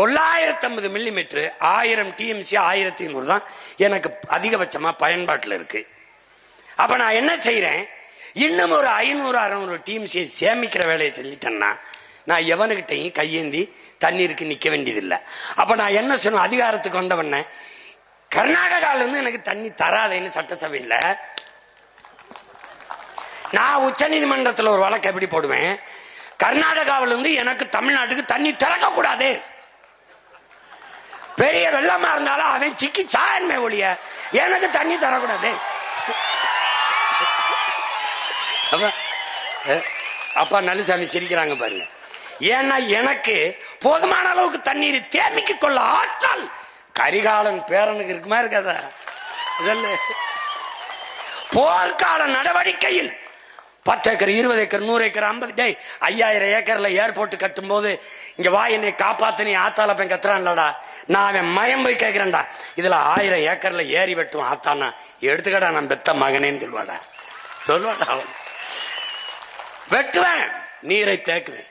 950 millimetre 1000 TMC 1500 தான் எனக்கு அதிகபட்சமா பயன்பாட்டில் இருக்கு. அப்ப நான் என்ன செய்யறேன், இன்னும் ஒரு 500-600 TMC சேமிக்கிற வேலையை செஞ்சுட்டேன்னா நான் எவனுக்கிட்டையும் கையேந்தி தண்ணீருக்கு நிக்க வேண்டியதில்லை. அப்ப நான் என்ன சொன்ன, அதிகாரத்துக்கு வந்தவன கர்நாடகால இருந்து எனக்கு தண்ணி தராதேன்னு சட்டசபையில் நான் உச்ச நீதிமன்றத்தில் ஒரு வழக்கு எப்படி போடுவேன், கர்நாடகாவில இருந்து எனக்கு தமிழ்நாட்டுக்கு தண்ணி திறக்க கூடாது. பெரிய வெள்ளமா இருந்தாலும் அவன் சிக்கி சாயன்மை ஒழிய எனக்கு தண்ணி தரக்கூடாது. அப்பா நல்லுசாமி சிரிக்கிறாங்க பாருங்க. ஏன்னா எனக்கு போதுமான அளவுக்கு தண்ணீர் தேமிக்க கொள்ள ஆற்றல் கரிகாலன் பேரனுக்கு இருக்குமா இருக்காதா? இதெல்லாம் போர்க்கால நடவடிக்கையில் 10 ஏக்கர் 20 ஏக்கர் 100 ஏக்கர் 50 5000 ஏக்கர்ல ஏர்போர்ட் கட்டும் போது இங்க வா என்னை காப்பாத்து நீ ஆத்தால போய் கத்துறான்லடா, நான் அவன் மயம் போய் கேட்கிறேன்டா, இதுல 1000 ஏக்கர்ல ஏறி வெட்டுவான் ஆத்தானா, எடுத்துக்கடா நான் பெத்த மகனேன்னு சொல்வாடா அவன். வெட்டுவேன், நீரை தேக்குவேன்.